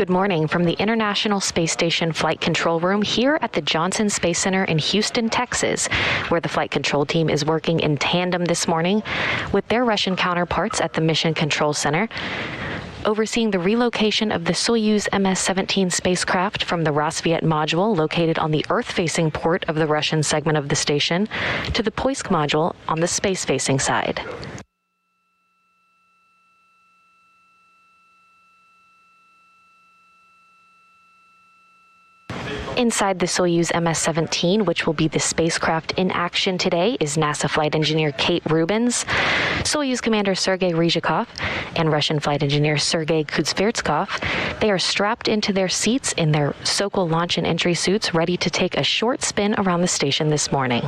Good morning from the International Space Station Flight Control Room here at the Johnson Space Center in Houston, Texas, where the flight control team is working in tandem this morning with their Russian counterparts at the Mission Control Center, overseeing the relocation of the Soyuz MS-17 spacecraft from the Rassvet module located on the Earth-facing port of the Russian segment of the station to the POISK module on the space-facing side. Inside the Soyuz MS-17, which will be the spacecraft in action today, is NASA flight engineer Kate Rubins, Soyuz commander Sergey Rhyzhikov, and Russian flight engineer Sergey Kud-Sverchkov. They are strapped into their seats in their Sokol launch and entry suits, ready to take a short spin around the station this morning.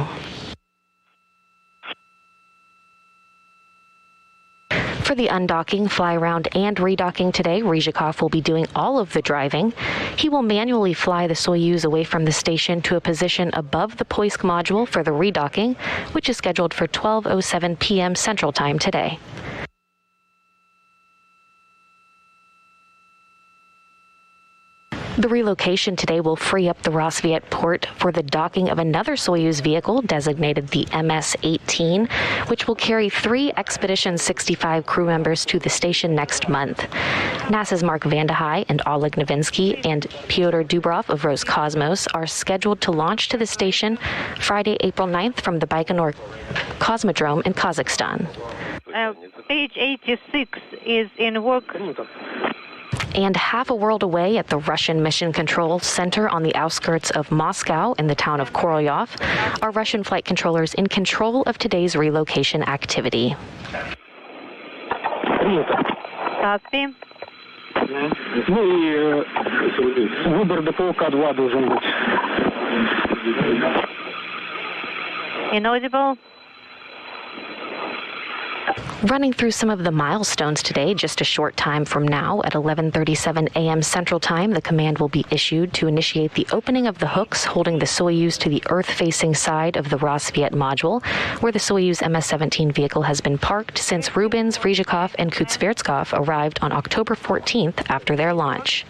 For the undocking, fly-around, and redocking today, Rhyzhikov will be doing all of the driving. He will manually fly the Soyuz away from the station to a position above the POISK module for the redocking, which is scheduled for 12:07 p.m. Central Time today. The relocation today will free up the Rassvet port for the docking of another Soyuz vehicle designated the MS-18, which will carry 3 Expedition 65 crew members to the station next month. NASA's Mark Vande Hei and Oleg Novinsky and Pyotr Dubrov of Roscosmos are scheduled to launch to the station Friday, April 9th from the Baikonur Cosmodrome in Kazakhstan. Page 86 is in work. And half a world away at the Russian Mission Control Center on the outskirts of Moscow in the town of Korolyov are Russian flight controllers in control of today's relocation activity. Copy. Inaudible. Running through some of the milestones today, just a short time from now at 11:37 a.m. Central Time, the command will be issued to initiate the opening of the hooks holding the Soyuz to the Earth-facing side of the Rassvet module, where the Soyuz MS-17 vehicle has been parked since Rubins, Rhyzhikov, and Kud-Sverchkov arrived on October 14th after their launch.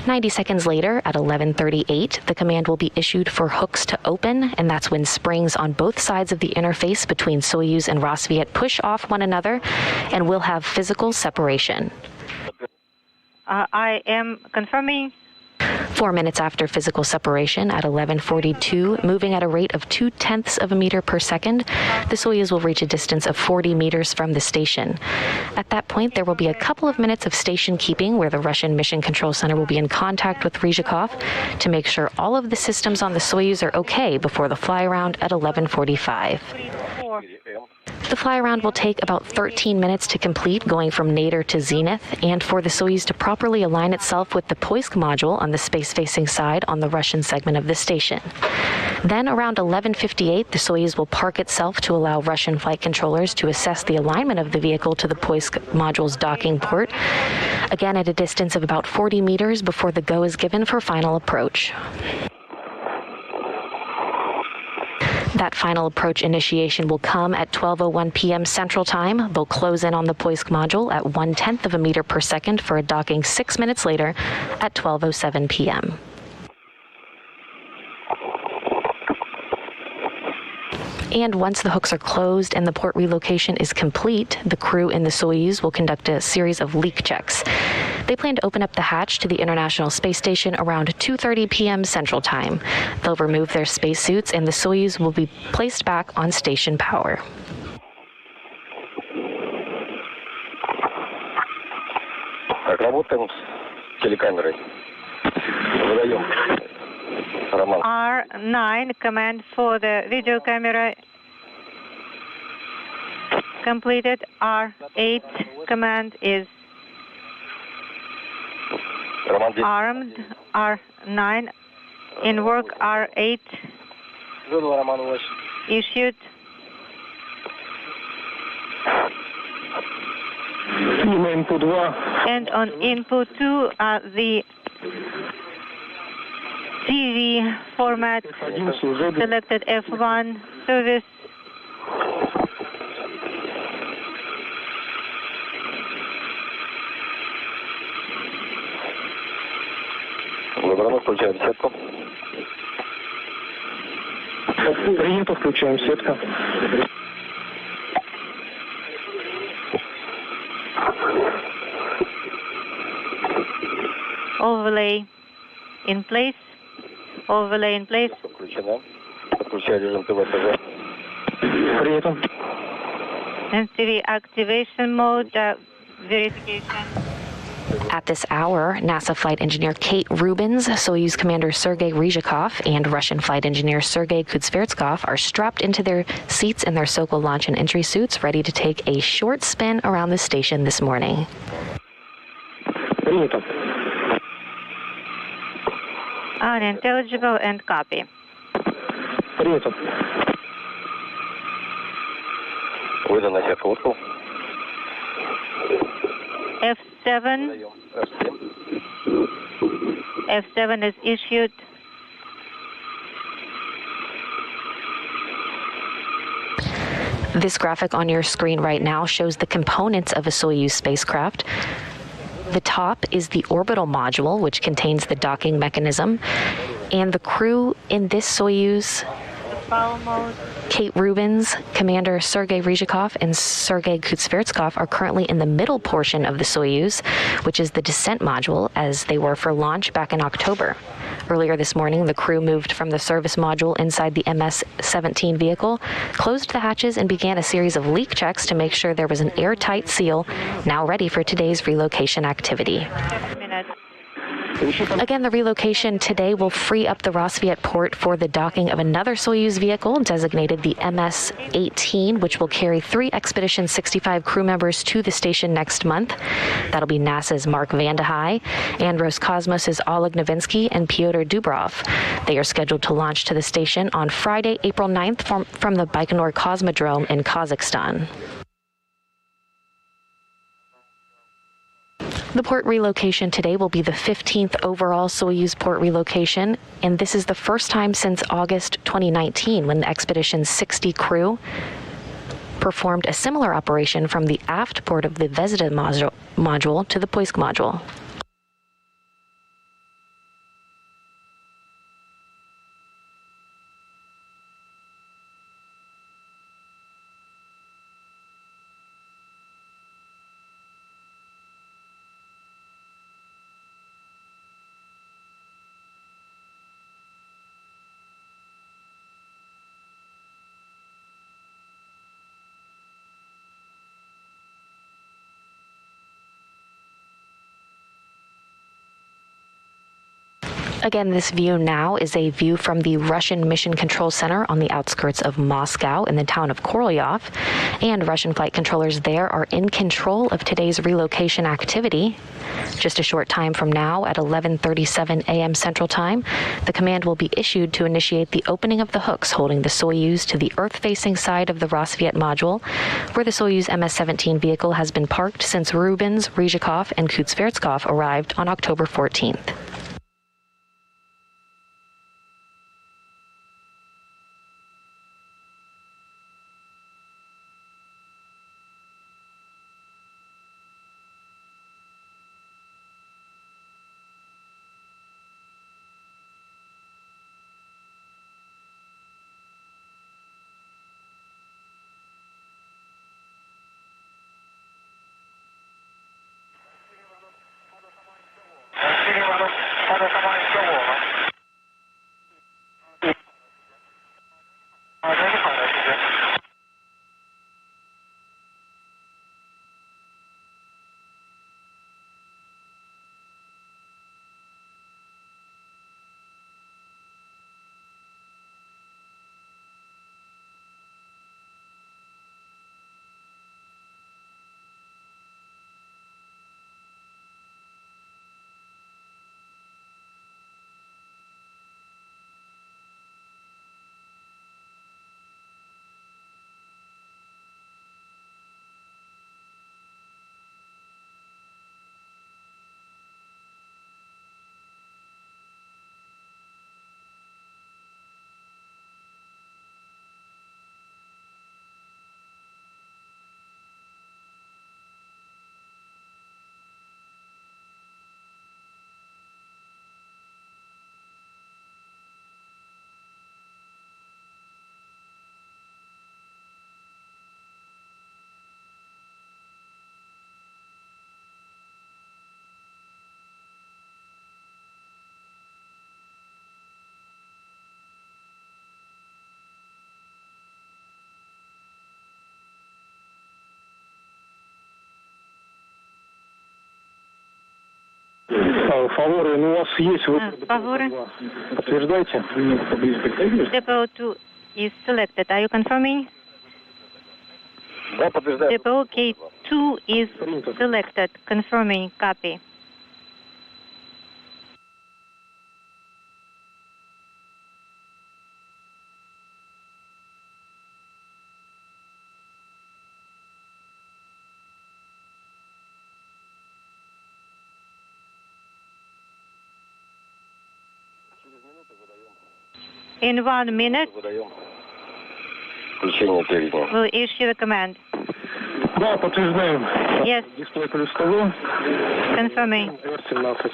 90 seconds later, at 11:38, the command will be issued for hooks to open, and that's when springs on both sides of the interface between Soyuz and Rassvet push off one another, and we'll have physical separation. I am confirming. 4 minutes after physical separation, at 11:42, moving at a rate of 0.2 of a meter per second, the Soyuz will reach a distance of 40 meters from the station. At that point, there will be a couple of minutes of station keeping where the Russian Mission Control Center will be in contact with Rhyzhikov to make sure all of the systems on the Soyuz are okay before the fly-around at 11:45. The fly-around will take about 13 minutes to complete, going from nadir to zenith, and for the Soyuz to properly align itself with the POISK module on the space-facing side on the Russian segment of the station. Then, around 11:58, the Soyuz will park itself to allow Russian flight controllers to assess the alignment of the vehicle to the POISK module's docking port, again at a distance of about 40 meters before the go is given for final approach. That final approach initiation will come at 12:01 p.m. Central Time. They'll close in on the POISK module at 1/10 of a meter per second for a docking 6 minutes later at 12:07 p.m. And once the hooks are closed and the port relocation is complete, the crew in the Soyuz will conduct a series of leak checks. They plan to open up the hatch to the International Space Station around 2:30 p.m. Central Time. They'll remove their spacesuits and the Soyuz will be placed back on station power. R9, command for the video camera completed. R8, command is armed. R9 in work. R8 issued. And on input 2, the TV format selected F1 service. Выбрано, включаем сетку. Принято, включаем сетку. Overlay in place. Overlay in place. Включена. Подключаю режим ТВ-ТВ. Принято. MTV activation mode. Verification. At this hour, NASA flight engineer Kate Rubins, Soyuz commander Sergey Rhyzhikov, and Russian flight engineer Sergey Kud-Sverchkov are strapped into their seats in their Sokol launch and entry suits, ready to take a short spin around the station this morning. Принято. Unintelligible and copy. Принято. Выдана сетка Уткл. F7. F7 is issued. This graphic on your screen right now shows the components of a Soyuz spacecraft. The top is the orbital module, which contains the docking mechanism, and the crew in this Soyuz, Kate Rubins, Commander Sergey Rhyzhikov, and Sergey Kud-Sverchkov are currently in the middle portion of the Soyuz, which is the descent module, as they were for launch back in October. Earlier this morning, the crew moved from the service module inside the MS-17 vehicle, closed the hatches, and began a series of leak checks to make sure there was an airtight seal, now ready for today's relocation activity. Again, the relocation today will free up the Rassvet port for the docking of another Soyuz vehicle designated the MS-18, which will carry 3 Expedition 65 crew members to the station next month. That'll be NASA's Mark Vande Hei and Roscosmos' Oleg Novinsky and Pyotr Dubrov. They are scheduled to launch to the station on Friday, April 9th from the Baikonur Cosmodrome in Kazakhstan. The port relocation today will be the 15th overall Soyuz port relocation, and this is the first time since August 2019 when the Expedition 60 crew performed a similar operation from the aft port of the Zvezda module to the Poisk module. Again, this view now is a view from the Russian Mission Control Center on the outskirts of Moscow in the town of Korolyov, and Russian flight controllers there are in control of today's relocation activity. Just a short time from now, at 11:37 a.m. Central Time, the command will be issued to initiate the opening of the hooks holding the Soyuz to the Earth-facing side of the Rassvet module, where the Soyuz MS-17 vehicle has been parked since Rubins, Rhyzhikov, and Kud-Sverchkov arrived on October 14th. Фаворы, ну у вас есть Фаворы. Подтверждайте. Depot 2 is selected. Are you confirming? Да, подтверждаю. Depot K2 is selected. Confirming. Copy. In 1 minute, Выдаем включение переднего. we'll issue the command. Да, подтверждаем. Yes. Дисплей плюс того. Confirming. R17.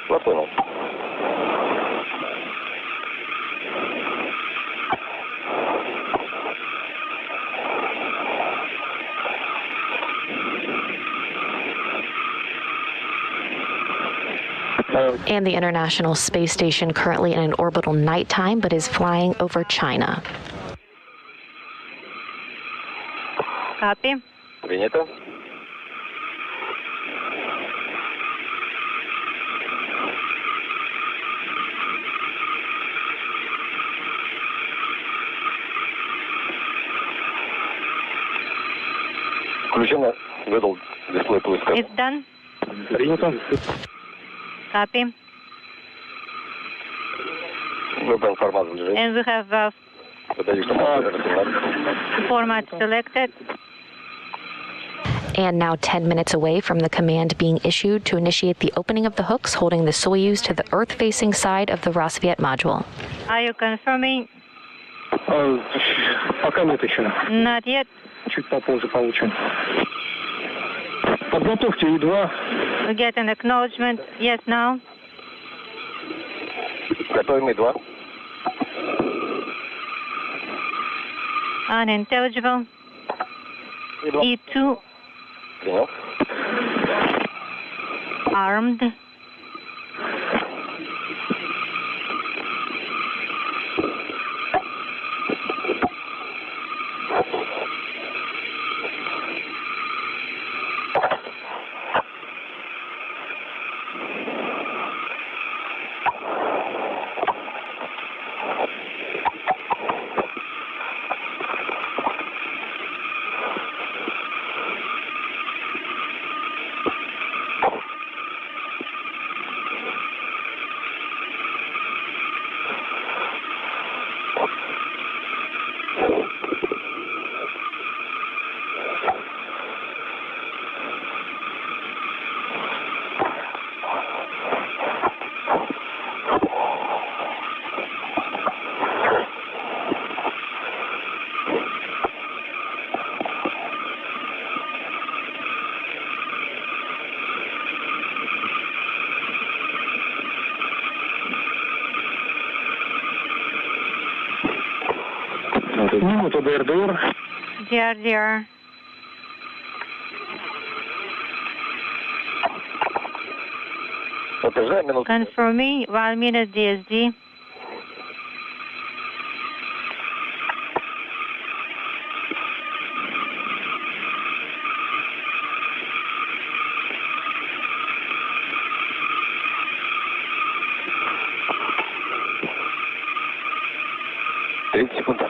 Я понял. And the International Space Station currently in an orbital nighttime, but is flying over China. Copy. Принято. Включено. Выдал дисплей поиска. It's done. Принято. Copy. Выбран формат движения. And we have Выдаю, что R17. format selected. And now 10 minutes away from the command being issued to initiate the opening of the hooks holding the Soyuz to the Earth-facing side of the Rassvet module. Are you confirming? Пока нет еще. Not yet. Чуть попозже получим. Подготовьте И-2. We get an acknowledgement. Yes, now. Готовим И-2. Unintelligible. E2 Принял. armed. Минуту до РДР. DRDR. Подтверждаем минуту. Confirming 1 minute DSD. Секунд.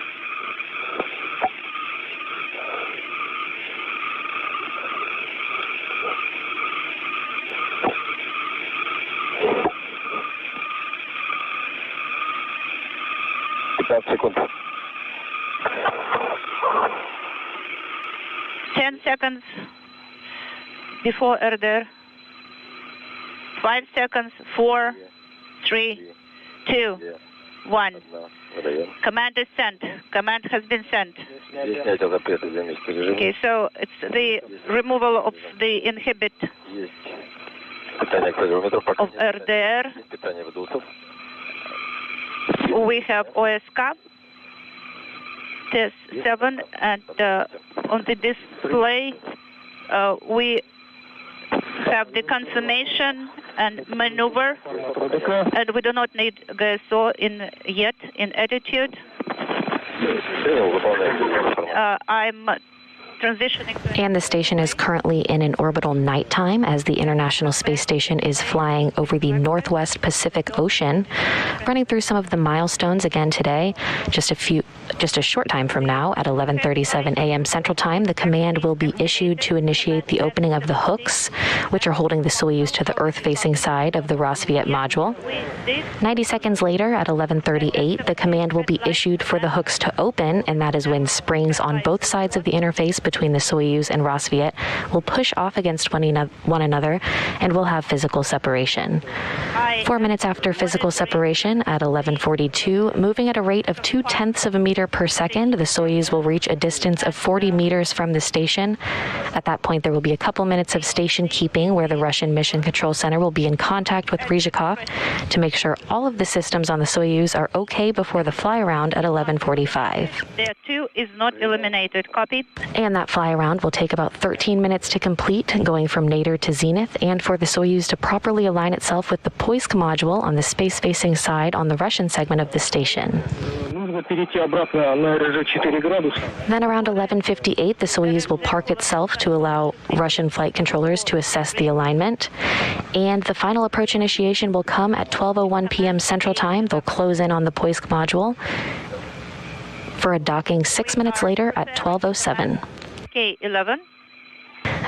Секунд. 10 seconds before RDR. 5 seconds. 4, 3, 2, 1. Выдаем. Command is sent. Command has been sent. Здесь снятие запрета для места режима. Okay, so it's the removal of the inhibit Есть питание акселерометров. of RDR. Есть питание выдутов. We have OSK test 7, and on the display we have the confirmation and maneuver, and we do not need GSO yet in attitude. Принял, выполняем. I'm transitioning to And the station is currently in an orbital nighttime as the International Space Station is flying over the Northwest Pacific Ocean, running through some of the milestones again today. Just a short time from now at 11:37 a.m. Central Time, the command will be issued to initiate the opening of the hooks, which are holding the Soyuz to the Earth-facing side of the Rassvet module. 90 seconds later at 11:38, the command will be issued for the hooks to open, and that is when springs on both sides of the interface between the Soyuz and Rassvet will push off against one another and will have physical separation. 4 minutes after physical separation at 11:42, moving at a rate of 0.2 of a meter per second, the Soyuz will reach a distance of 40 meters from the station. At that point, there will be a couple minutes of station keeping where the Russian Mission Control Center will be in contact with Rhyzhikov to make sure all of the systems on the Soyuz are okay before the fly around at 11:45. there too is not eliminated. Copy. And that fly around will take about 13 minutes to complete, going from nadir to zenith, and for the Soyuz to properly align itself with the POISK module on the space-facing side on the Russian segment of the station. Then around 11:58, the Soyuz will park itself to allow Russian flight controllers to assess the alignment. And the final approach initiation will come at 12:01 p.m. Central Time. They'll close in on the POISK module for a docking 6 minutes later at 12:07. K11.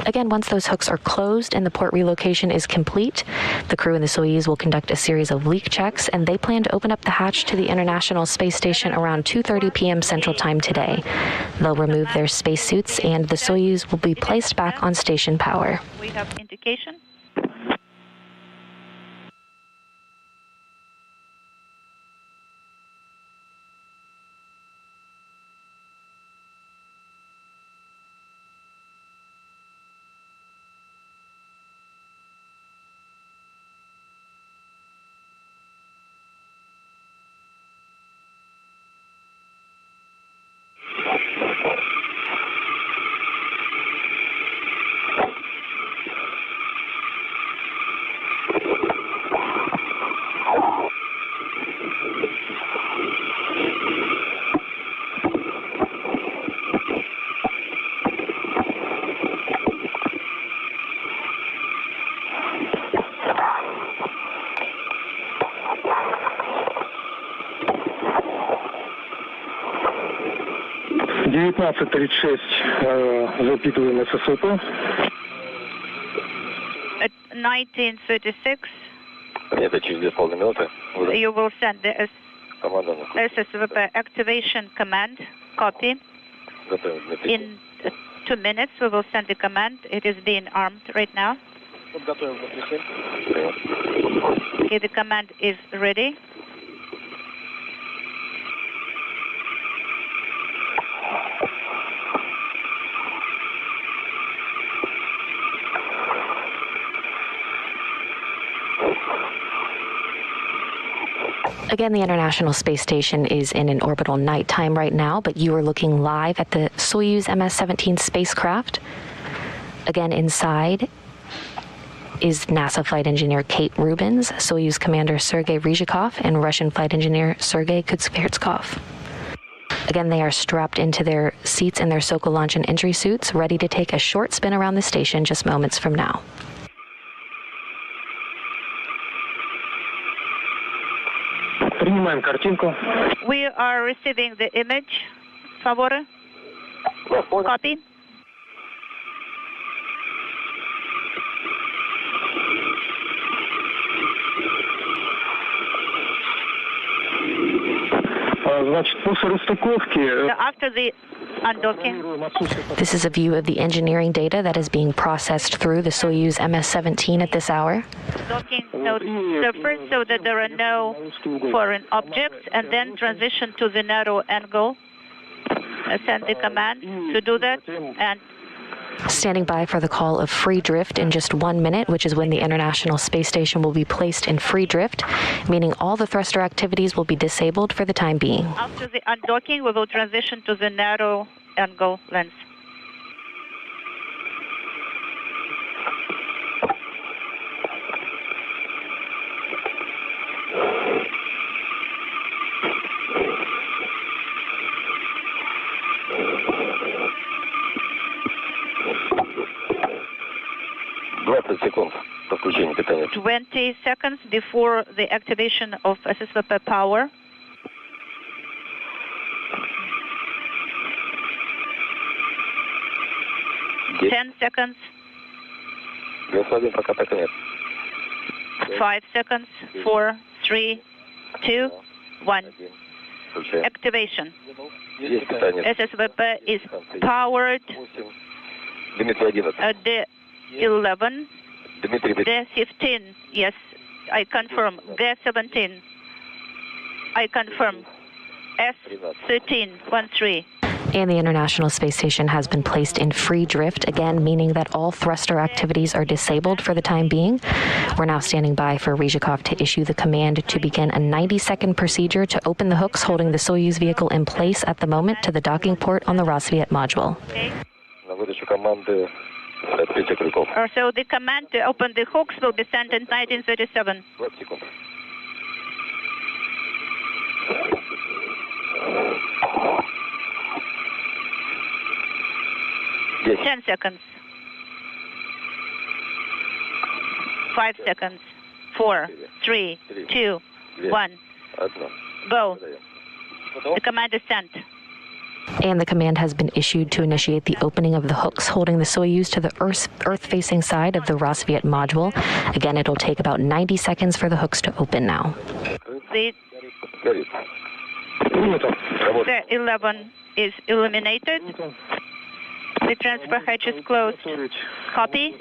Again, once those hooks are closed and the port relocation is complete, the crew in the Soyuz will conduct a series of leak checks, and they plan to open up the hatch to the International Space Station around 2:30 p.m. Central Time today. They'll remove their spacesuits, and the Soyuz will be placed back on station power. We have indication. Запитываем ССП. At 19:36, Это через 2,5 минуты. you will send the Команда SSVP activation command. Copy. готовим для письма. In 2 minutes, we will send the command. It is being armed right now. Готовим для письма. Okay, the command is ready. Again, the International Space Station is in an orbital nighttime right now, but you are looking live at the Soyuz MS-17 spacecraft. Again, inside is NASA flight engineer Kate Rubins, Soyuz commander Sergey Rhyzhikov, and Russian flight engineer Sergey Kud-Sverchkov. Again, they are strapped into their seats in their Sokol launch and entry suits, ready to take a short spin around the station just moments from now. Принимаем картинку. We are receiving the image. Favor. Copy. Значит, после расстыковки After the undocking, This is a view of the engineering data that is being processed through the Soyuz MS-17 at this hour. docking notes surface so that there are no foreign objects, and then transition to the narrow angle. Send the command to do that, and Standing by for the call of free drift in just 1 minute, which is when the International Space Station will be placed in free drift, meaning all the thruster activities will be disabled for the time being. after the undocking, we will transition to the narrow angle lens. 20 секунд до включения питания. 20 seconds before the activation of SSVP power. 10 seconds. ГС-1 пока так и нет. 5 seconds. 4, 3, 2, 1. Включаем. Activation. Есть питание. SSVP is powered. 8. Дмитрий 11. D11. Дмитрий D15. Yes, I confirm. D17. I confirm. S13. 13. And the International Space Station has been placed in free drift, again meaning that all thruster activities are disabled for the time being. We're now standing by for Rhyzhikov to issue the command to begin a 90-second procedure to open the hooks holding the Soyuz vehicle in place at the moment to the docking port on the Rassvet module. На выдачу команды 5 крюков. So the command to open the hooks will be sent in 1937. 20 секунд. Здесь. 10 seconds. 5 seconds. 4, 3, 2, 1. Одна. Go. The command is sent. And the command has been issued to initiate the opening of the hooks holding the Soyuz to the Earth-facing side of the Rassvet module. Again, it'll take about 90 seconds for the hooks to open now. The Горит. Работает. D11 is illuminated. The transfer hatch is closed. Copy.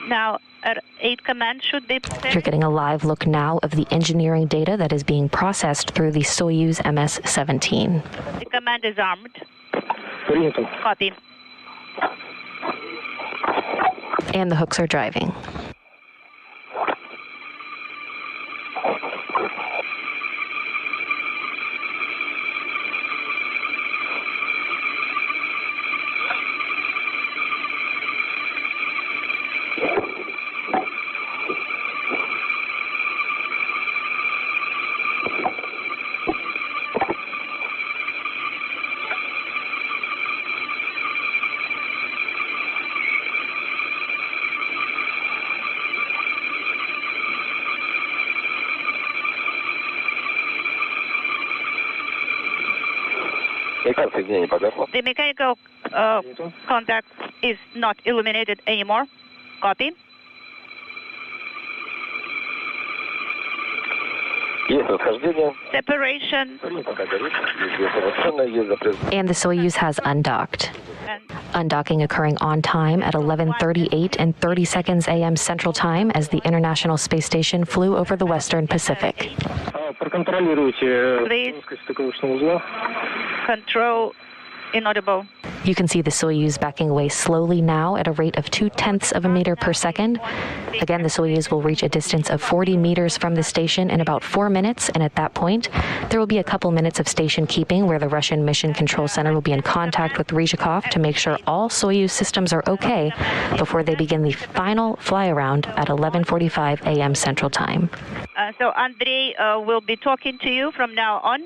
Now, R8 command should be You're sent. getting a live look now of the engineering data that is being processed through the Soyuz MS-17. The command is armed. Принято. Copy. And the hooks are driving. Соединение погасло. The mechanical contact is not illuminated anymore. Copy. Есть расхождение. Separation. Пока горит. Есть совершенно, есть запрет. And the Soyuz has undocked. And Undocking occurring on time at 11:38 and 30 seconds a.m. Central Time as the International Space Station flew over the Western Pacific. Проконтролируйте Please. плоскость стыковочного узла. control inaudible. You can see the Soyuz backing away slowly now at a rate of 0.2 of a meter per second. Again, the Soyuz will reach a distance of 40 meters from the station in about 4 minutes, and at that point, there will be a couple minutes of station keeping where the Russian Mission Control Center will be in contact with Rhyzhikov to make sure all Soyuz systems are okay before they begin the final fly-around at 11:45 a.m. Central Time. So Andrei will be talking to you from now on.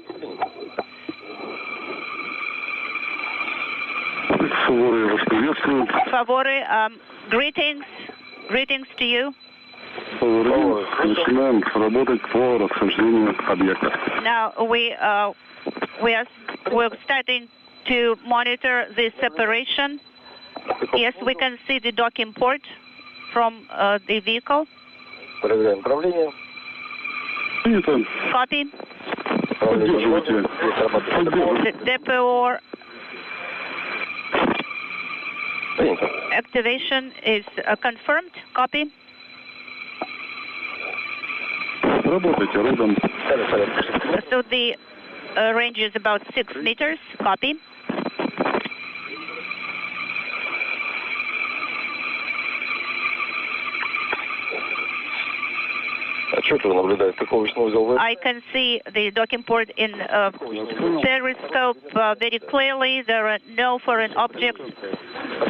Суворы вас приветствуют. Favory, greetings to you. Начинаем работать по расхождению объекта. Now we're starting to monitor the separation. Yes, we can see the docking port from the vehicle. Проверяем направление. Принято. Copy. Поддерживайте. The DPO Принято. activation is confirmed. Copy. Работайте рядом. So the range is about 6 meters. Copy. Отчетливо наблюдаю стыковочный узел. I can see the docking port in periscope very clearly. There are no foreign objects,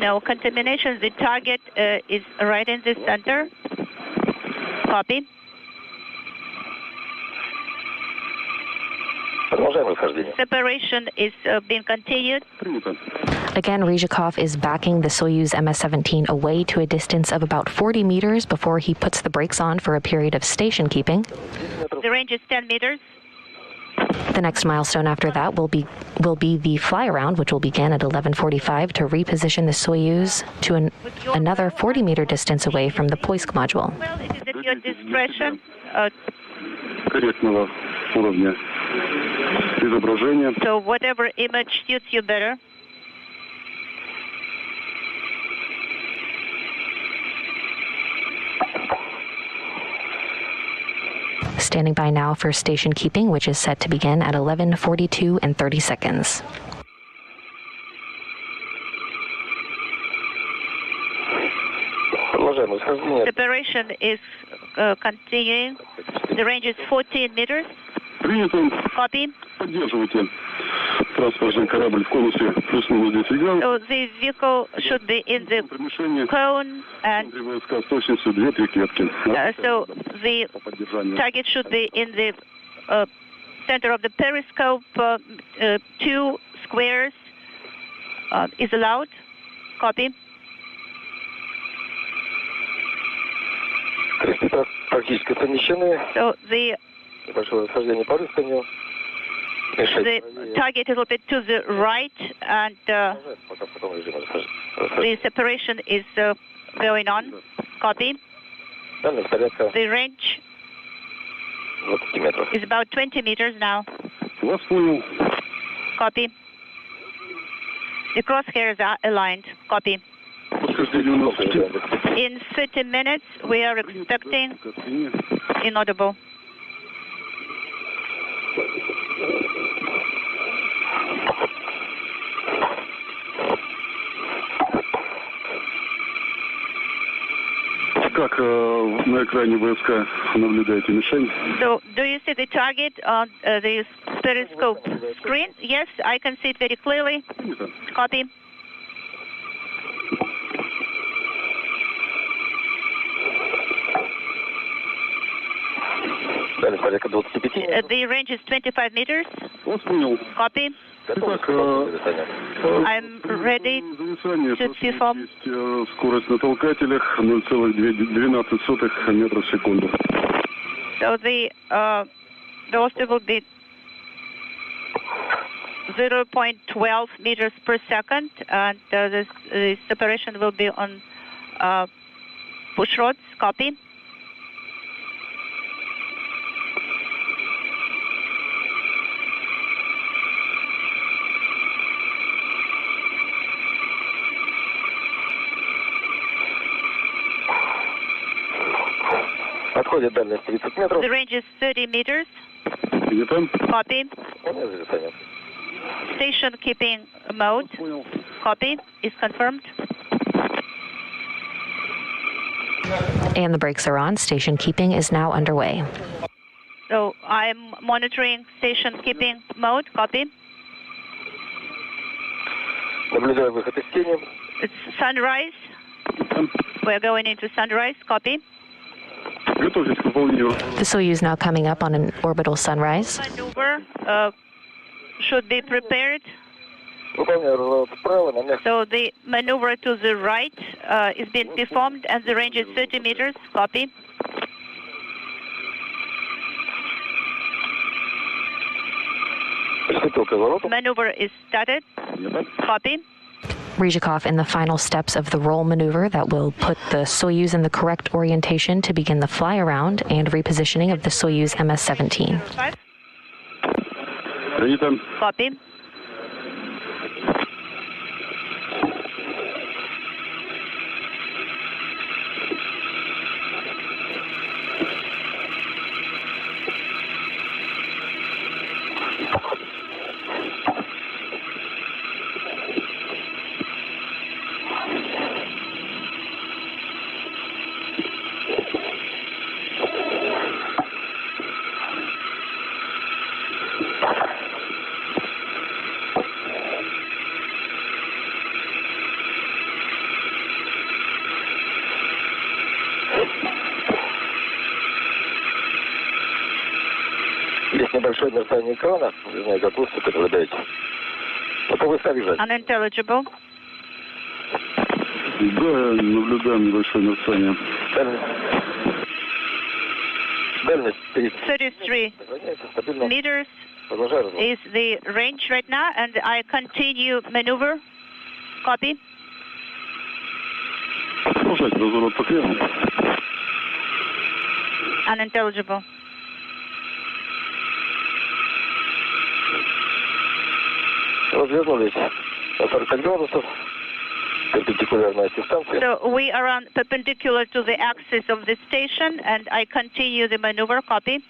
no contaminations. The target is right in the center. Copy. Продолжаем расхождение. Separation is being continued. Принято. Again, Rhyzhikov is backing the Soyuz MS-17 away to a distance of about 40 meters before he puts the brakes on for a period of station keeping. The range is 10 meters. The next milestone after that will be the fly-around, which will begin at 11:45 to reposition the Soyuz to another 40-meter distance away from the POISK module. Well, it is at your discretion. Корректного уровня изображения. So whatever image suits you better. Standing by now for station keeping, which is set to begin at 11:42 and 30 seconds. Separation is continuing. The range is 14 meters. Принято. Copy. Поддерживайте транспортный корабль в конусе плюс-минус 10 градусов. So the vehicle should be in the cone and войска с точностью 2-3 клетки. so the target should be in the center of the periscope. 2 squares is allowed. Copy. Практически совмещены. So the Небольшое расхождение по рысканию. the target is a little bit to the right, and the separation is going on. Copy. The range is about 20 meters now. Вас понял. Copy. The crosshairs are aligned. Copy. Подхождение у нас в тему. In 30 minutes, we are expecting inaudible. Как на экране ВСК наблюдаете мишень? So, do you see the target on the periscope screen? Yes, I can see it very clearly. Copy. The range is 25 meters. Вас понял. Copy. Итак, I'm ready to perform. Скорость на толкателях 0,12 метра в секунду. So the velocity will be 0.12 meters per second, and the separation will be on push rods. Copy. Подходит дальность 30 метров. The range is 30 meters. Принято. Copy. Station keeping mode. Copy. Is confirmed. And the brakes are on. Station keeping is now underway. So I'm monitoring station keeping mode. Copy. Наблюдаю выход из тени. It's sunrise. We're going into sunrise. Copy. Готовьтесь к выполнению. The Soyuz now coming up on an orbital sunrise. Maneuver should be prepared. Выполняю вправо на мягкий. So the maneuver to the right is being performed, and the range is 30 meters. Copy. Приступил к развороту. Maneuver is started. Copy. Rhyzhikov in the final steps of the roll maneuver that will put the Soyuz in the correct orientation to begin the fly-around and repositioning of the Soyuz MS-17. 5. Принято. Copy. Есть небольшое мерцание экрана. Не знаю, как вы это наблюдаете. Готовы ставить. Unintelligible. Да, наблюдаем небольшое мерцание. Дальность 33 meters is the range right now, and I continue maneuver. Copy. Продолжайте разворот по кривому. Unintelligible. Развернулись на 45 градусов. Perpendicular to станции. So we are on perpendicular to the axis of the station, and I continue the maneuver. Copy.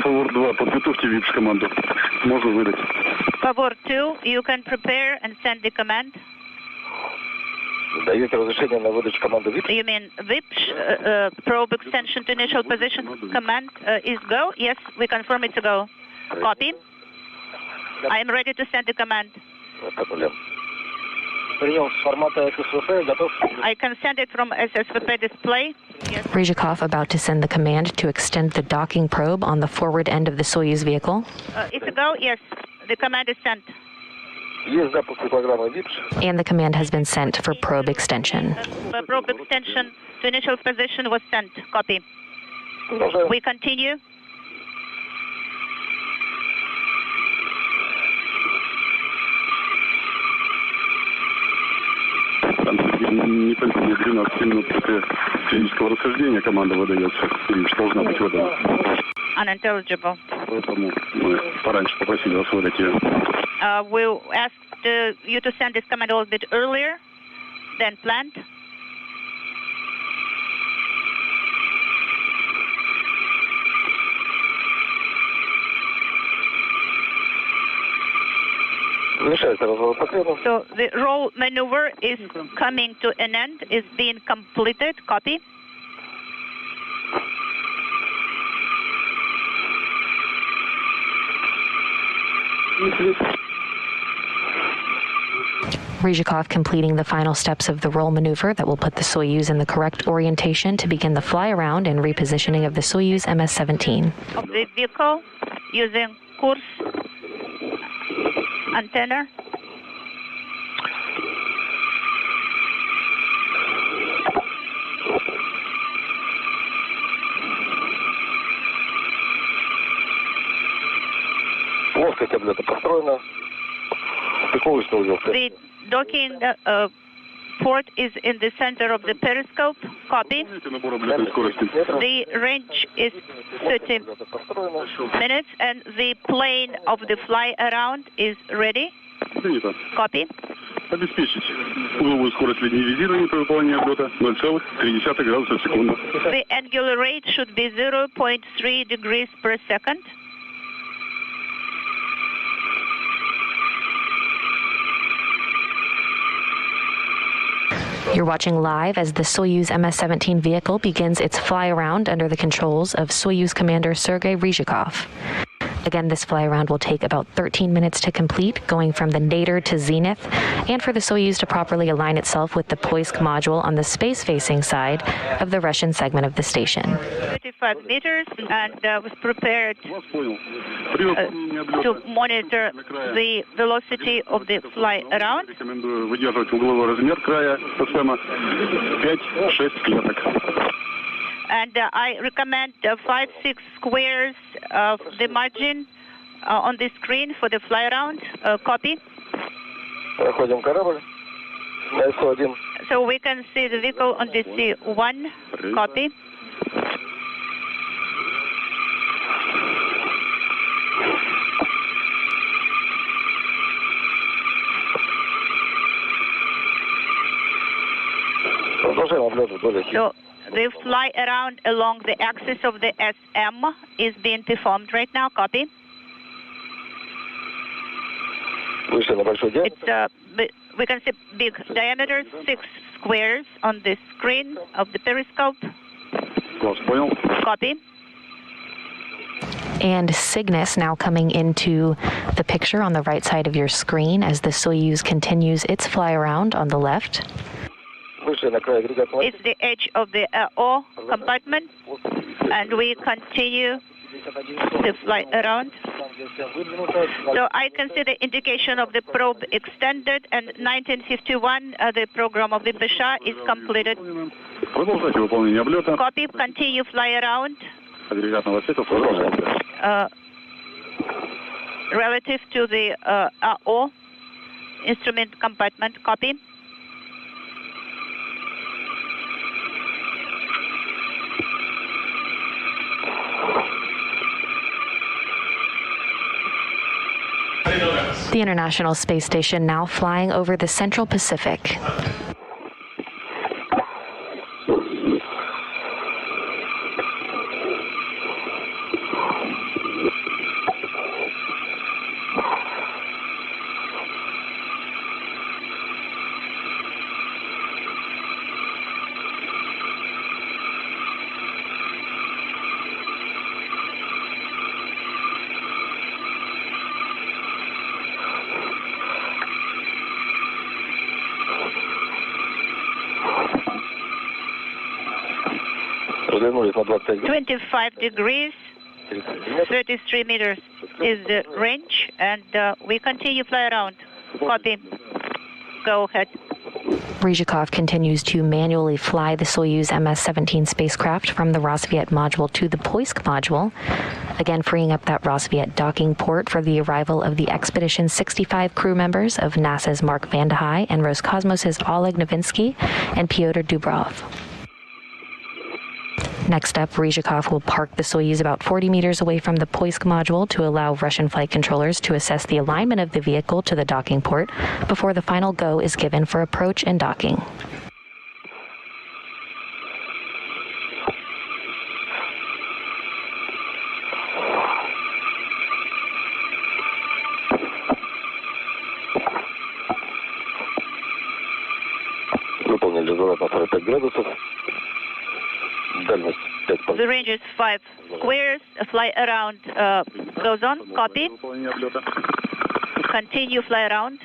Фавор 2, подготовьте ВИПШ-команду. Можно выдать. Favor 2, you can prepare and send the command. Даете разрешение на выдачу команды ВИПШ? You mean VIPSH, probe extension to initial position command is go? Yes, we confirm it's a go. Copy. I am ready to send the command. Принял с формата SSVP, готов? I can send it from SSVP display. Yes. Rhyzhikov about to send the command to extend the docking probe on the forward end of the Soyuz vehicle. It's a go? Yes. The command is sent. Есть запуск программы ВИПШ. And the command has been sent for probe extension. Probe extension to initial position was sent. Copy. Продолжаем. We continue. Не позднее 12 минут после физического расхождения команда выдается. ВИПШ должна быть выдана. Unintelligible. Поэтому мы пораньше попросили вас выдать ее. We asked you to send this command a little bit earlier than planned. Завершается разворот по кривому. So the roll maneuver is coming to an end, is being completed. Copy. Rhyzhikov completing the final steps of the roll maneuver that will put the Soyuz in the correct orientation to begin the fly-around and repositioning of the Soyuz MS-17. Of the vehicle using course antenna. Плоскость облета построена. Стыковочный узел. The docking port is in the center of the periscope. Copy. The range is 30 minutes, and the plane of the fly around is ready. Copy. Обеспечить угловую скорость линии визирования при выполнении облета 0,3 градуса в секунду. The angular rate should be 0.3 degrees per second. You're watching live as the Soyuz MS-17 vehicle begins its fly-around under the controls of Soyuz Commander Sergey Rhyzhikov. Again, this fly-around will take about 13 minutes to complete, going from the nadir to zenith, and for the Soyuz to properly align itself with the POISK module on the space-facing side of the Russian segment of the station. 25 meters and was prepared to monitor the velocity of the fly around. Рекомендую выдерживать угловой размер края системы 5-6 клеток. And I recommend 5-6 squares of the margin on the screen for the fly around. Copy. Проходим корабль. СО1. So we can see the vehicle on the C1. Copy. Продолжаем облет вдоль оси. So the fly around along the axis of the SM is being performed right now. Copy. Вышли на большой диаметр. We can see big diameters, 6 squares on the screen of the periscope. Copy. And Cygnus now coming into the picture on the right side of your screen as the Soyuz continues its fly around on the left. It's the edge of the O compartment, and we continue the fly around. So I can see the indication of the probe extended, and 1951, the program of the Besha is completed. Copy, continue fly around. Relative to the AO instrument compartment. Copy. The International Space Station now flying over the Central Pacific. Развернулись на 25 25 degrees, 33 meters is the range, and we continue fly around. Copy. Go ahead. Rhyzhikov continues to manually fly the Soyuz MS-17 spacecraft from the Rassvet module to the POISK module, again freeing up that Rassvet docking port for the arrival of the Expedition 65 crew members of NASA's Mark Vande Hei and Roscosmos' Oleg Novinsky and Pyotr Dubrov. Next up, Rhyzhikov will park the Soyuz about 40 meters away from the POISK module to allow Russian flight controllers to assess the alignment of the vehicle to the docking port before the final go is given for approach and docking. Выполнили разворот на 45 градусов. Дальность 5 The range is 5 squares. A fly around goes on. Copy. Continue fly around.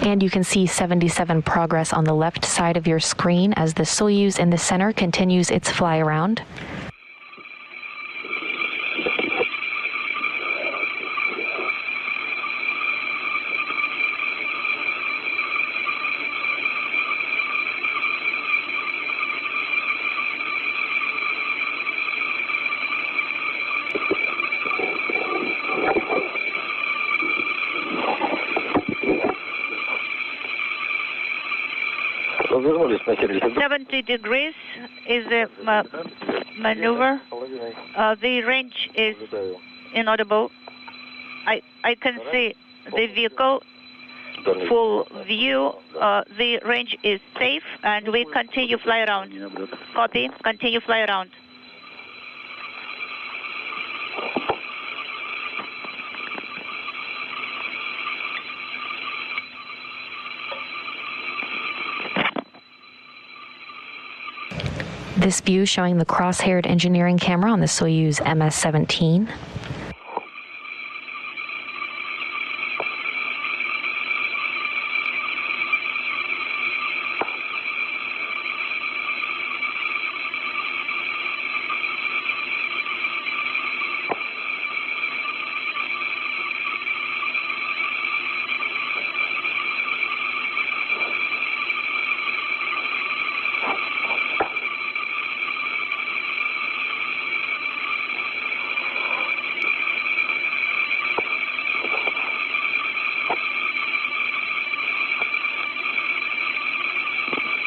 And you can see 77 progress on the left side of your screen as the Soyuz in the center continues its fly around. 70 degrees is the maneuver. The range is inaudible. I can see the vehicle full view. The range is safe, and we continue fly around. Copy. Continue fly around. This view showing the cross-haired engineering camera on the Soyuz MS-17.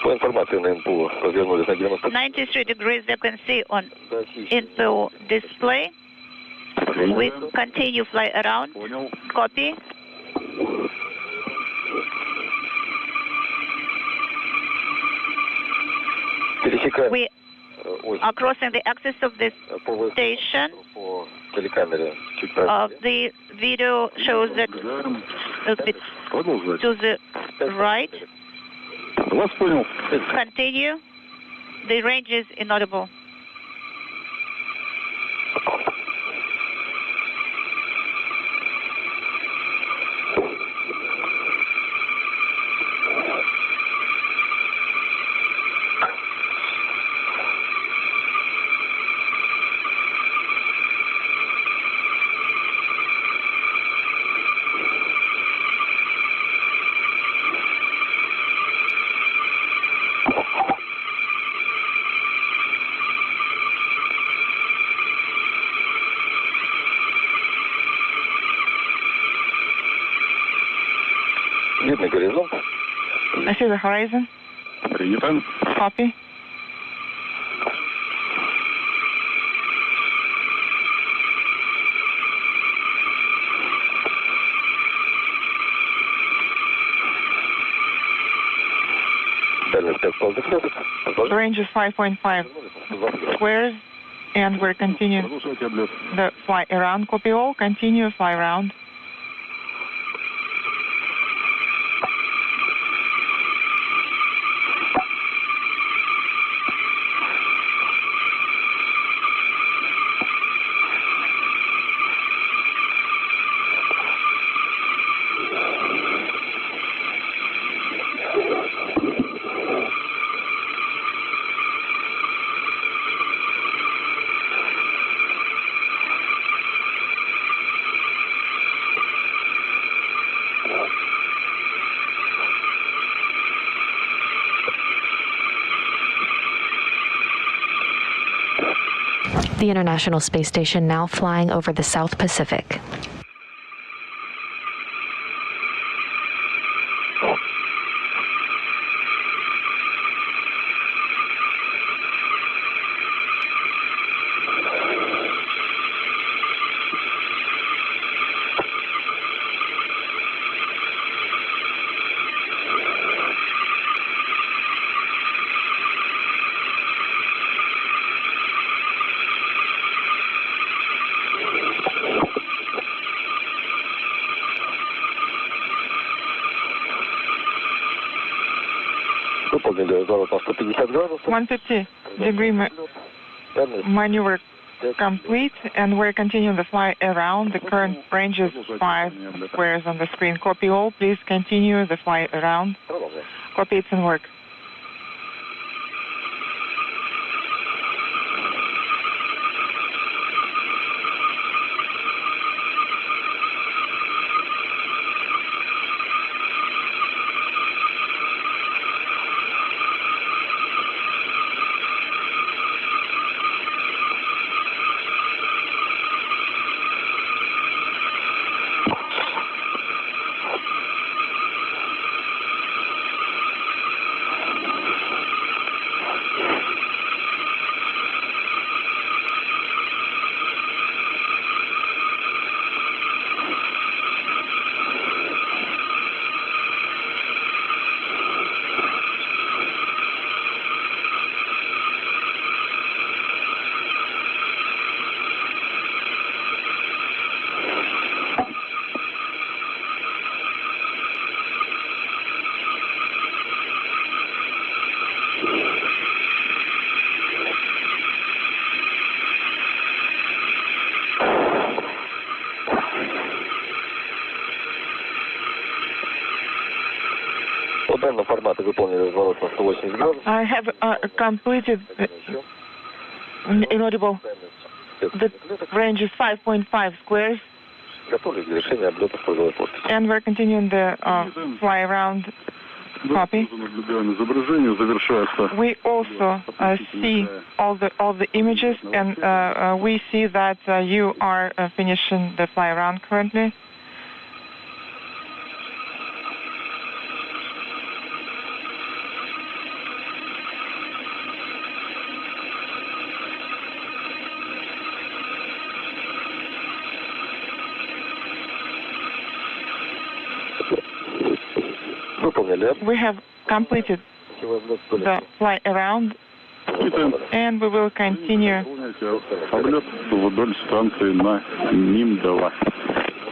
По информации на НПО развернулись на 90. 93 degrees you can see on info display. We continue fly around. Copy. Пересекаем. We are crossing the axis of this station. По телекамере чуть The video shows that a bit to the right. Вас понял. Continue. The range is inaudible. Видный горизонт. I see the horizon. Принято. Copy. Дальность 5,5 метров. The range is 5.5 squares, and we're continuing Продолжайте облет. the fly around. Copy all. Continue fly around. The International Space Station now flying over the South Pacific. Выполнили разворот на 150 градусов. 150 degree Дальность maneuver complete, and we're continuing the fly around. The current range is 5 squares on the screen. Copy all. Please continue the fly around. продолжаем. Copy, it's in work. I have completed inaudible. The range is 5.5 squares. And we're continuing the fly around. Copy. We also see all the images, and we see that you are finishing the fly around currently. We have completed the fly around, and we will continue.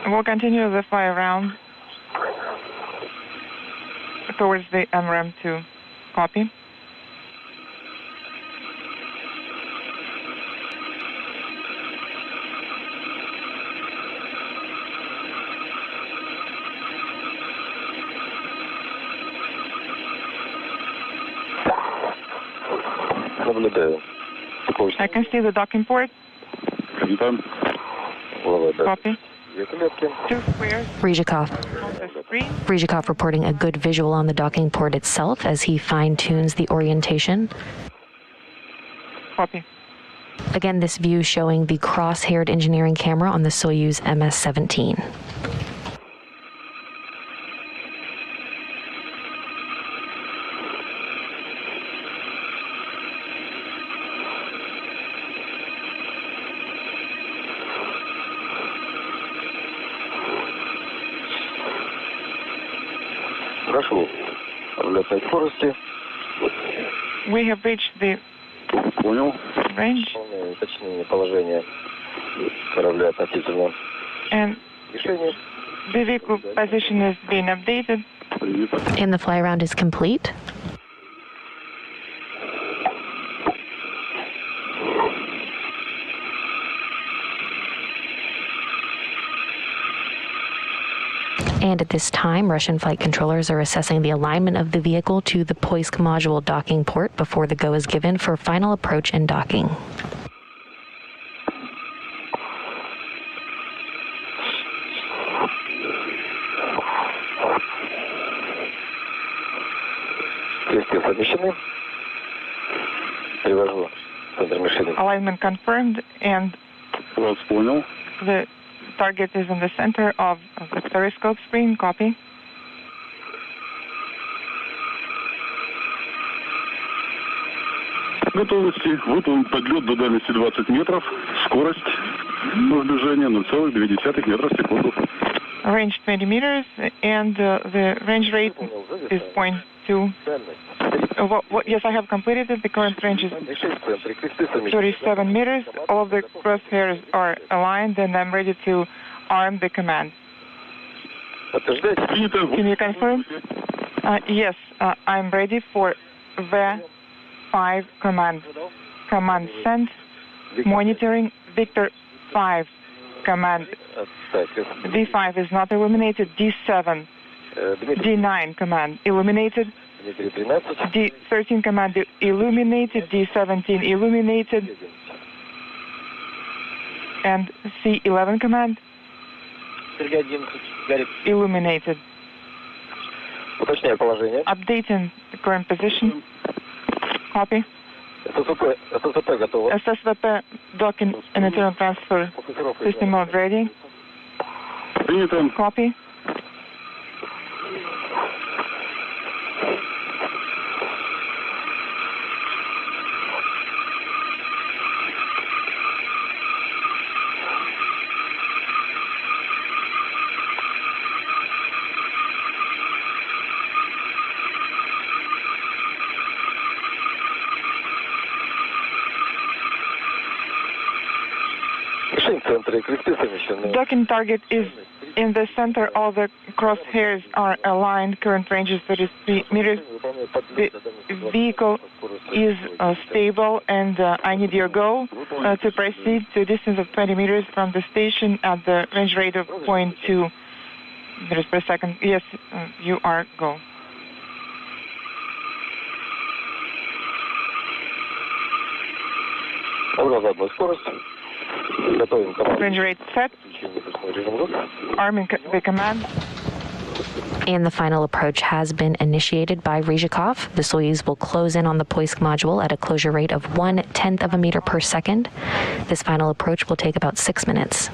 We'll continue the fly around towards the MRAM-2. Copy. I can see the docking port. Copy. 2 squares. Rhyzhikov reporting a good visual on the docking port itself as he fine-tunes the orientation. Copy. Again, this view showing the cross-haired engineering camera on the Soyuz MS-17. We have reached the range. And the vehicle position has been updated. And the fly around is complete. And at this time, Russian flight controllers are assessing the alignment of the vehicle to the POISK module docking port before the go is given for final approach and docking. Alignment confirmed, and the target is in the center of the periscope screen. Copy. Готовности. Выполнен подлет до дальности 20 метров. Скорость на сближение 0,2 метра в секунду. Range 20 meters, and the range rate is 0.2. Yes, I have completed it. The current range is 37 meters. All of the crosshairs are aligned, and I'm ready to arm the command. Can you confirm? Yes, I'm ready for V5 command. Command sent. Monitoring Victor 5 command. D5 is not illuminated. D7. D9 command illuminated. D13 command illuminated. D17 illuminated. And C11 command illuminated. Updating the current position. Copy. SSVP docking and internal transfer system mode ready. Copy. Docking target is in the center. All the crosshairs are aligned. Current range is 33 meters. The vehicle is stable, and I need your go to proceed to a distance of 20 meters from the station at the range rate of 0.2 meters per second. Yes, you are go. Range rate set. Arming the command. And the final approach has been initiated by Rhyzhikov. The Soyuz will close in on the POISK module at a closure rate of 1/10 of a meter per second. This final approach will take about 6 minutes.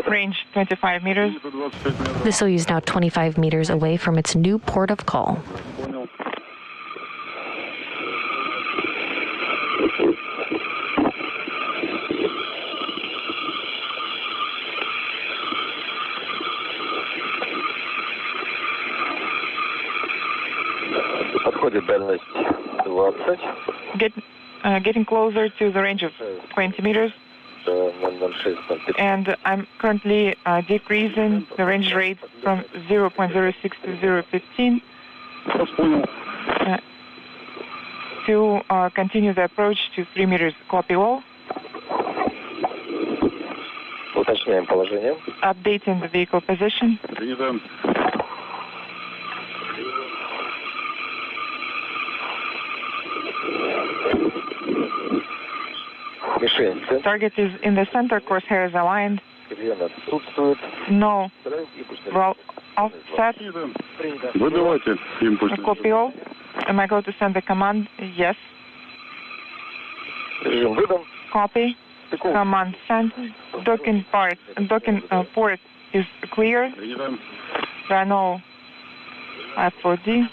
Range 25 meters. The Soyuz now 25 meters away from its new port of call. Getting closer to the range of 20 meters. And I'm currently decreasing the range rate from 0.06 to 0.15 to continue the approach to 3 meters. Copy all. Updating the vehicle position. Target is in the center, crosshair is aligned. No. Well, offset. Copy all. Am I going to send the command? Yes. Copy. Command sent. Docking port is clear. Renault I4D.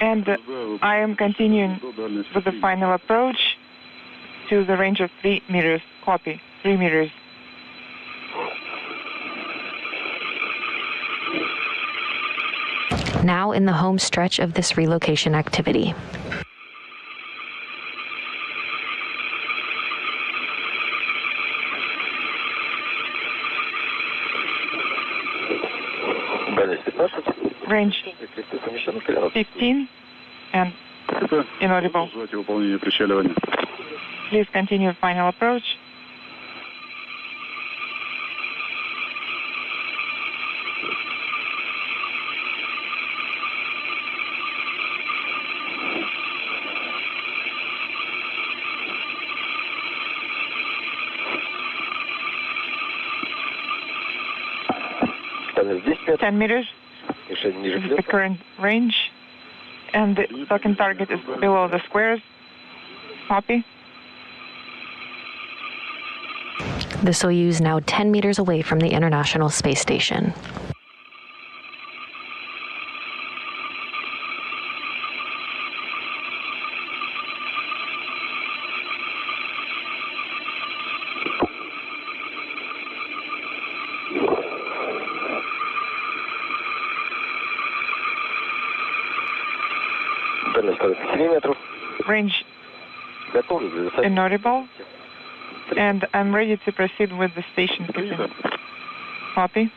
And I am continuing with the final approach to the range of 3 meters. Copy. 3 meters. Now in the home stretch of this relocation activity. Range 15 and inaudible. Please continue final approach. Метров. 10 meters. This is the current range. And the docking target is below the squares. Copy. The Soyuz now 10 meters away from the International Space Station. Range inaudible, and I'm ready to proceed with the station keeping. Copy.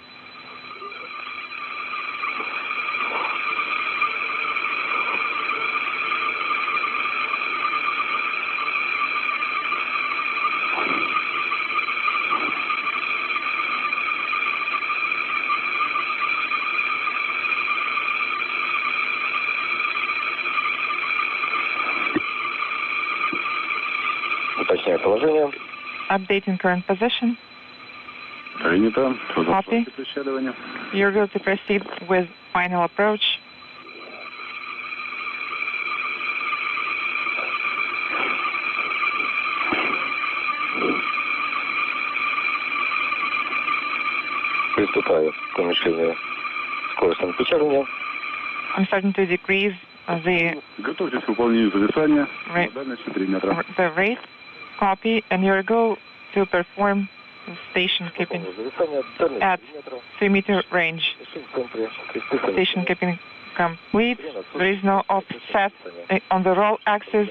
Updating current position. Copy. You're going to proceed with final approach. Приступаю к уменьшению скоростного печатания. I'm starting to decrease the rate. Copy, and you're going to perform station keeping at 3 meter range. Station keeping complete. There is no offset on the roll axis.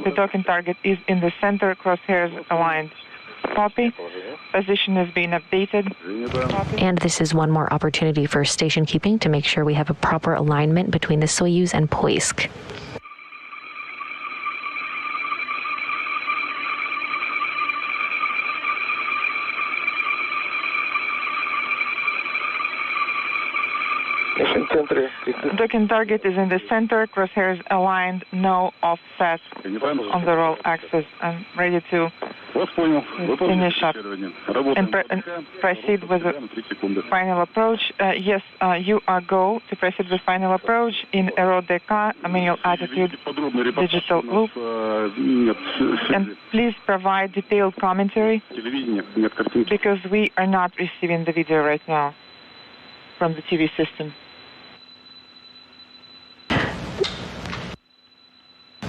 The docking target is in the center, crosshairs aligned. Copy. Position is being updated. Copy. And this is one more opportunity for station keeping to make sure we have a proper alignment between the Soyuz and POISK. Docking target is in the center, crosshairs aligned, no offset on the roll axis. I'm ready to finish up and proceed with the final approach. Yes, you are go to proceed with final approach in RODK, manual attitude, digital loop. And please provide detailed commentary because we are not receiving the video right now from the TV system.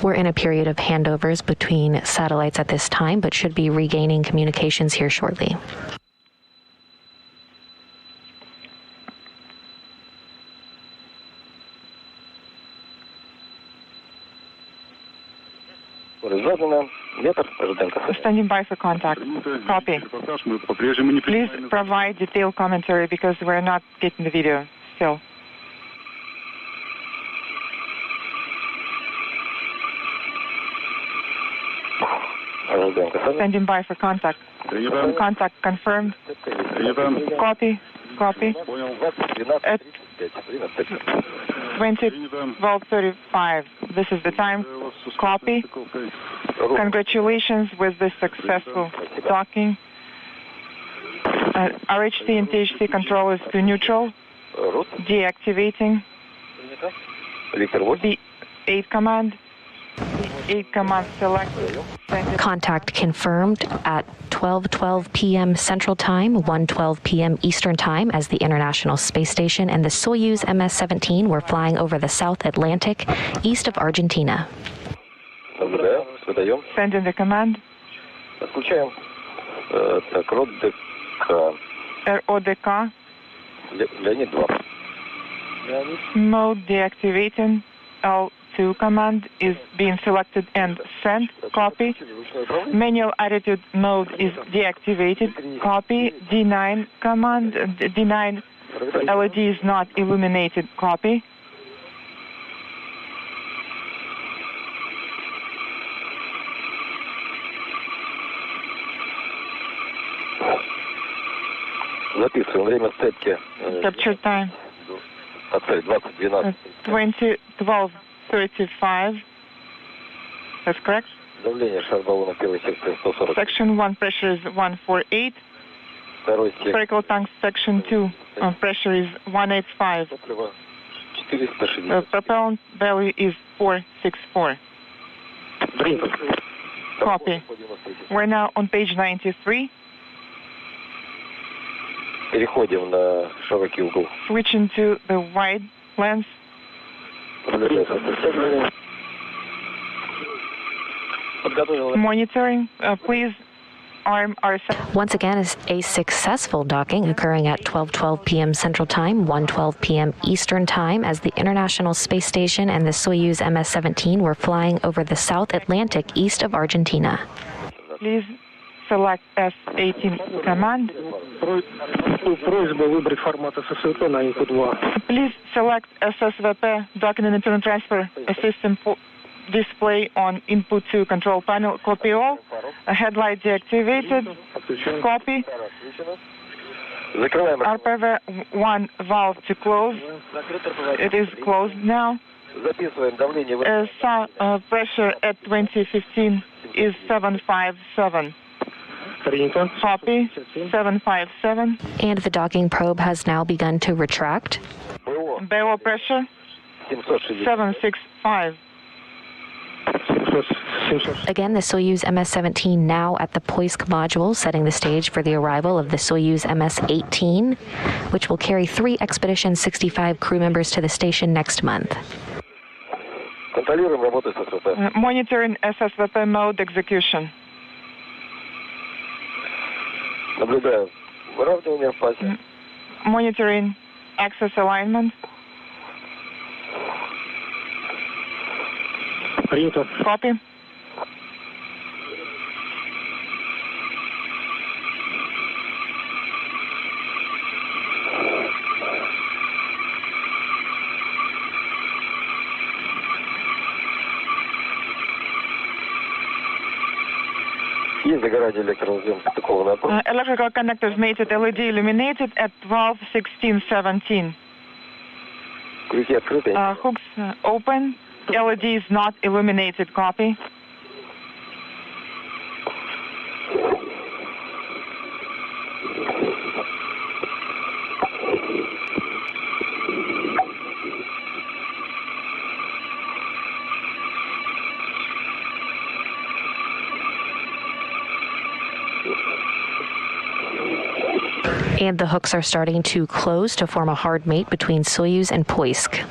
We're in a period of handovers between satellites at this time, but should be regaining communications here shortly. Standing by for contact. Copy. Please provide detailed commentary because we're not getting the video still. Standing by for contact. Contact confirmed. Copy. Copy. At 12:35. This is the time. Copy. Congratulations with the successful docking. RHT and THC control is to neutral. Deactivating. The 8 command. The 8 command selected. Contact confirmed at 12:12 p.m. Central Time, 1:12 p.m. Eastern Time, as the International Space Station and the Soyuz MS-17 were flying over the South Atlantic, east of Argentina. Send in the command. RODK. Mode deactivating. L2 command is being selected and sent. Copy. Manual attitude mode is deactivated. Copy. D9 command. D9 LED is not illuminated. Copy. Capture time. 20:12:35. That's correct. Section 1 pressure is 148. Spherical tank section 2 pressure is 185. Propellant value is 464. Copy. We're now on page 93. Switching to the wide lens. Monitoring, please arm ourselves. Once again, is a successful docking occurring at 12:12 p.m. Central Time, 1:12 p.m. Eastern Time, as the International Space Station and the Soyuz MS-17 were flying over the South Atlantic east of Argentina. Please select S18 command. Please select SSVP docking and internal transfer system display on input to control panel. Copy all. Headlight deactivated. Copy. RPV 1 valve to close. It is closed now. Pressure at 2015 is 757. Copy. 757. And the docking probe has now begun to retract. BO pressure 765. Again, the Soyuz MS-17 now at the POISK module, setting the stage for the arrival of the Soyuz MS-18, which will carry 3 Expedition 65 crew members to the station next month. Monitoring SSVP mode execution. Monitoring axis alignment. Copy. Electrical connectors mated LED illuminated at 12:16:17. Hooks open. LED is not illuminated. Copy. And the hooks are starting to close to form a hard mate between Soyuz and Poisk.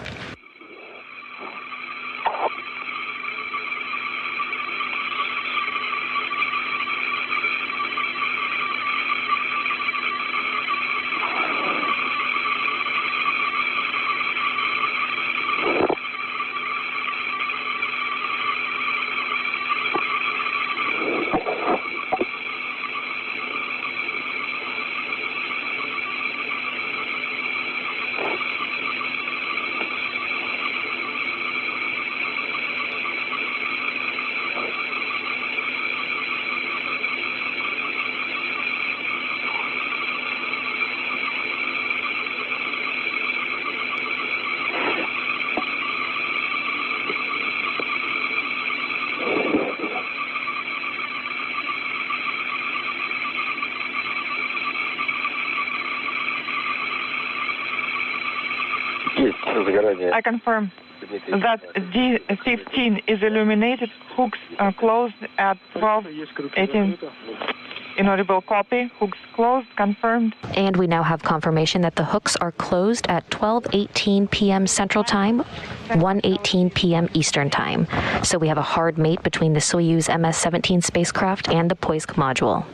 I confirm that D15 is illuminated. Hooks closed at 12:18. Inaudible copy. Hooks closed. Confirmed. And we now have confirmation that the hooks are closed at 12:18 p.m. Central Time, 1:18 p.m. Eastern Time. So we have a hard mate between the Soyuz MS-17 spacecraft and the Poisk module.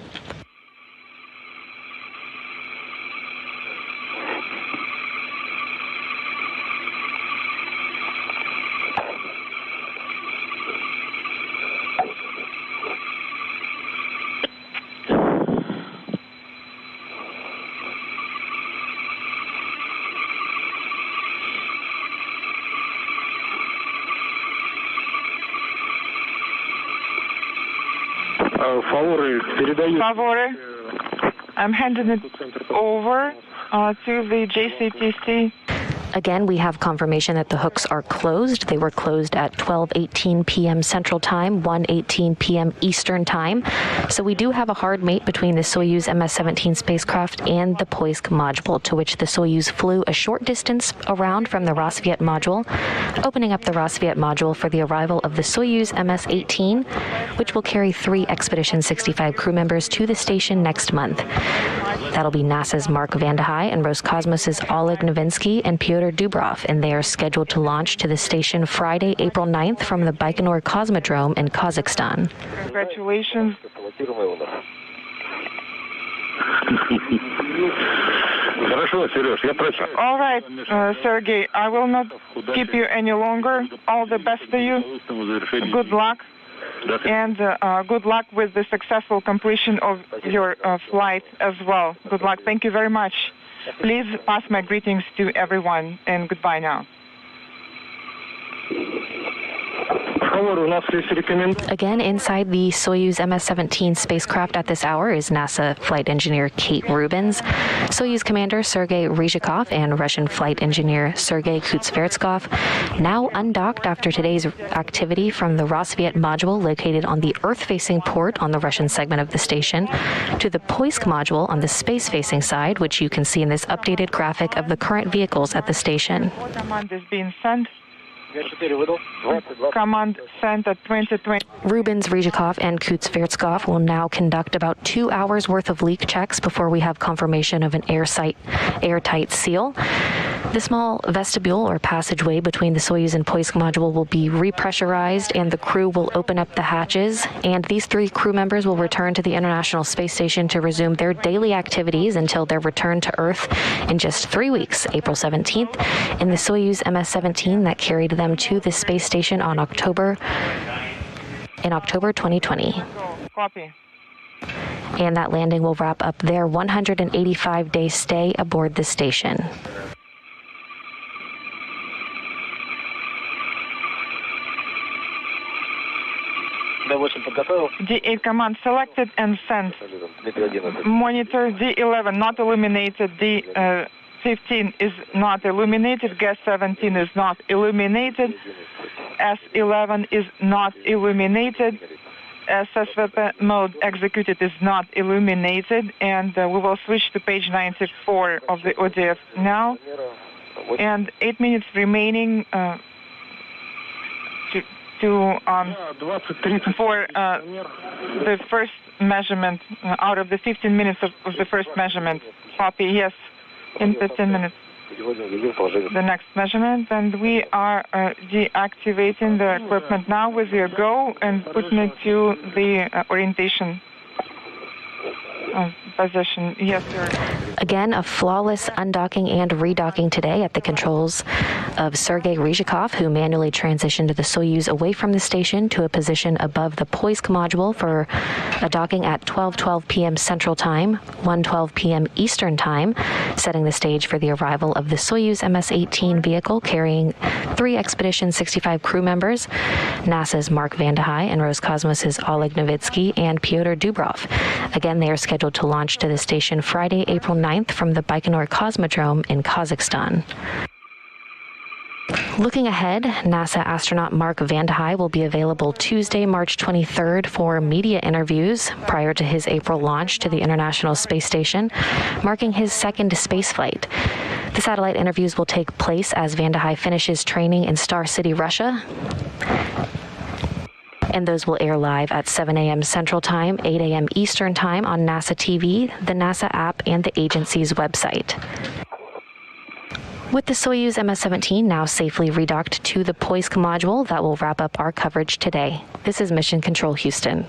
Favore, I'm handing it over to the JCTC. Again, we have confirmation that the hooks are closed. They were closed at 12:18 p.m. Central Time, 1:18 p.m. Eastern Time. So we do have a hard mate between the Soyuz MS-17 spacecraft and the Poisk module, to which the Soyuz flew a short distance around from the Rassvet module, opening up the Rassvet module for the arrival of the Soyuz MS-18, which will carry 3 Expedition 65 crew members to the station next month. That'll be NASA's Mark Vande Hei and Roscosmos' Oleg Novinsky and Pyotr Dubrov, and they are scheduled to launch to the station Friday, April 9th from the Baikonur Cosmodrome in Kazakhstan. Congratulations. All right, Sergey, I will not keep you any longer. All the best to you. Good luck. And good luck with the successful completion of your flight as well. Good luck. Thank you very much. Please pass my greetings to everyone, and goodbye now. Again, inside the Soyuz MS-17 spacecraft at this hour is NASA flight engineer Kate Rubins, Soyuz commander Sergey Rhyzhikov, and Russian flight engineer Sergey Kud-Sverchkov, now undocked after today's activity from the Rassvet module located on the Earth-facing port on the Russian segment of the station to the Poisk module on the space-facing side, which you can see in this updated graphic of the current vehicles at the station. Command is being sent. Command sent at 2020. Rubins, Rhyzhikov, and Kud-Sverchkov will now conduct about 2 hours worth of leak checks before we have confirmation of an airtight seal. The small vestibule or passageway between the Soyuz and Poisk module will be repressurized, and the crew will open up the hatches. And these 3 crew members will return to the International Space Station to resume their daily activities until their return to Earth in just 3 weeks, April 17th, in the Soyuz MS-17 that carried them to the space station in October 2020. Copy. And that landing will wrap up their 185-day stay aboard the station. D8 command selected and sent. Monitor D11 not illuminated. MS-15 is not illuminated, Gas-17 is not illuminated, S-11 is not illuminated, SSVP mode executed is not illuminated, and we will switch to page 94 of the ODF now. And 8 minutes remaining for the first measurement out of the 15 minutes of the first measurement. Copy, yes, in 15 minutes. The next measurement, and we are deactivating the equipment now with your go and putting it to the orientation position. Yes, sir. Again, a flawless undocking and redocking today at the controls of Sergey Rhyzhikov, who manually transitioned the Soyuz away from the station to a position above the POISK module for a docking at 12:12 p.m. Central Time, 1:12 p.m. Eastern Time, setting the stage for the arrival of the Soyuz MS-18 vehicle carrying 3 Expedition 65 crew members, NASA's Mark Vande Hei and Roscosmos' Oleg Novitsky and Pyotr Dubrov. Again, they are scheduled to launch to the station Friday, April 9th from the Baikonur Cosmodrome in Kazakhstan. Looking ahead, NASA astronaut Mark Vande Hei will be available Tuesday, March 23rd for media interviews prior to his April launch to the International Space Station, marking his second spaceflight. The satellite interviews will take place as Vande Hei finishes training in Star City, Russia. And those will air live at 7 a.m. Central Time, 8 a.m. Eastern Time on NASA TV, the NASA app, and the agency's website. With the Soyuz MS-17 now safely redocked to the POISK module, that will wrap up our coverage today. This is Mission Control Houston.